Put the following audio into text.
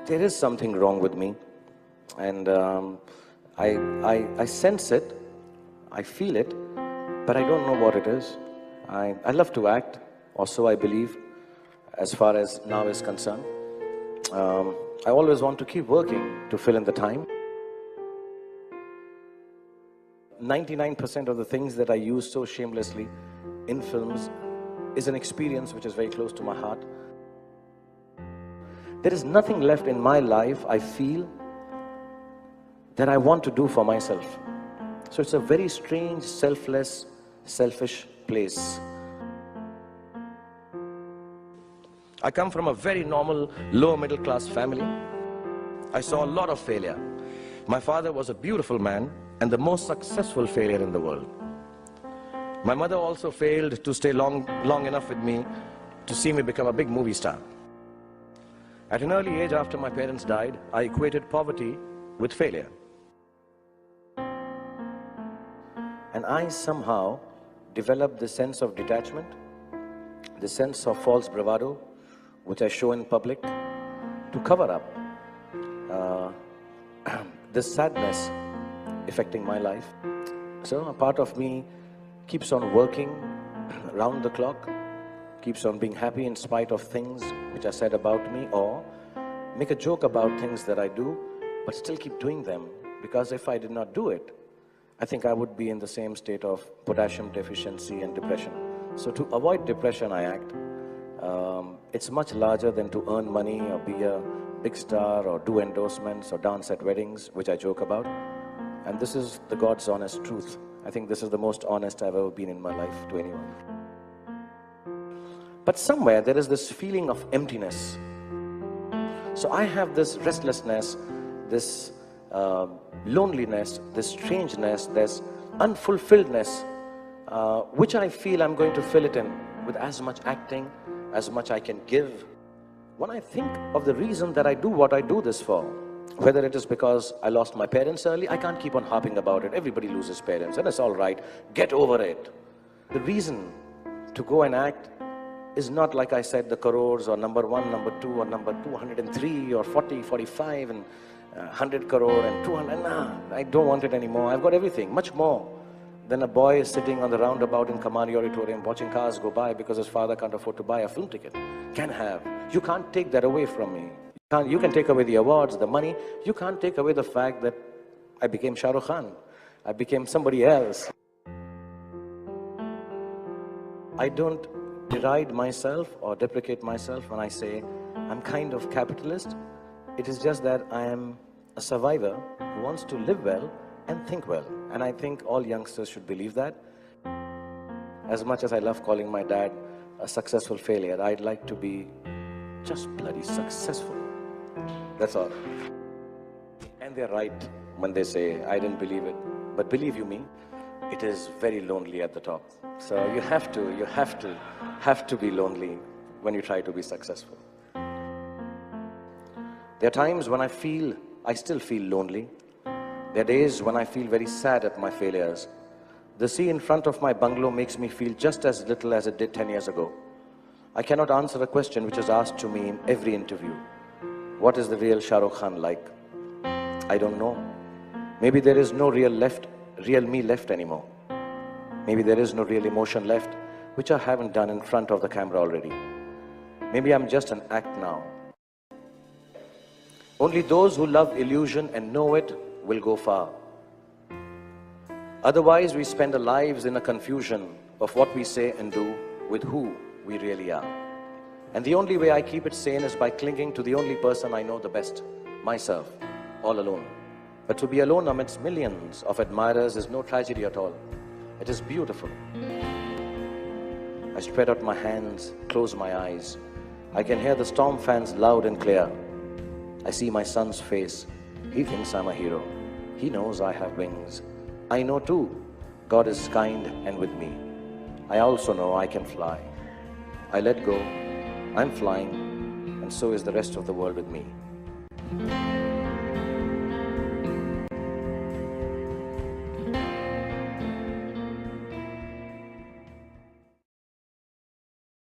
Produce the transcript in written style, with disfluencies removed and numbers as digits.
there is something wrong with me, and I sense it, I feel it, but I don't know what it is. I love to act, or so I believe, as far as now is concerned. I always want to keep working to fill in the time. 99% of the things that I use so shamelessly in films is an experience which is very close to my heart. There is nothing left in my life, I feel, that I want to do for myself. So it's a very strange, selfless, selfish place. I come from a very normal, lower middle class family. I saw a lot of failure. My father was a beautiful man and the most successful failure in the world. My mother also failed to stay long enough with me to see me become a big movie star. At an early age, after my parents died, I equated poverty with failure. And I somehow developed this sense of detachment, the sense of false bravado, which I show in public to cover up this sadness affecting my life. So a part of me keeps on working round the clock, keeps on being happy in spite of things which are said about me, or make a joke about things that I do, but still keep doing them, because if I did not do it, I think I would be in the same state of potassium deficiency and depression. So to avoid depression, I act. It's much larger than to earn money or be a big star or do endorsements or dance at weddings, which I joke about. And this is the God's honest truth. I think this is the most honest I've ever been in my life to anyone. But somewhere there is this feeling of emptiness. So I have this restlessness, this loneliness, this strangeness, this unfulfilledness, which I feel I'm going to fill it in with as much acting, as much I can give. When I think of the reason that I do what I do this for, whether it is because I lost my parents early, I can't keep on harping about it. Everybody loses parents and it's all right. Get over it. The reason to go and act is not, like I said, the crores or number 1, number 2 or number 203 or 40, 45 and 100 crore and 200. Nah, I don't want it anymore. I've got everything, much more than a boy sitting on the roundabout in Kamari Auditorium watching cars go by because his father can't afford to buy a film ticket. Can have. You can't take that away from me. You can take away the awards, the money. You can't take away the fact that I became Shah Rukh Khan. I became somebody else. I don't deride myself or deprecate myself when I say I'm kind of capitalist. It is just that I am a survivor who wants to live well and think well. And I think all youngsters should believe that. As much as I love calling my dad a successful failure, I'd like to be just bloody successful. That's all. And they're right when they say, I didn't believe it. But believe you me, it is very lonely at the top. So you have to be lonely when you try to be successful. There are times when I still feel lonely. There are days when I feel very sad at my failures. The sea in front of my bungalow makes me feel just as little as it did 10 years ago. I cannot answer a question which is asked to me in every interview. What is the real Shah Rukh Khan like? I don't know. Maybe there is no real me left anymore. Maybe there is no real emotion left, which I haven't done in front of the camera already. Maybe I'm just an act now. Only those who love illusion and know it will go far. Otherwise, we spend our lives in a confusion of what we say and do with who we really are. And the only way I keep it sane is by clinging to the only person I know the best, myself, all alone. But to be alone amidst millions of admirers is no tragedy at all. It is beautiful. I spread out my hands, close my eyes. I can hear the storm fans loud and clear. I see my son's face. He thinks I'm a hero. He knows I have wings. I know too, God is kind and with me. I also know I can fly. I let go, I'm flying, and so is the rest of the world with me.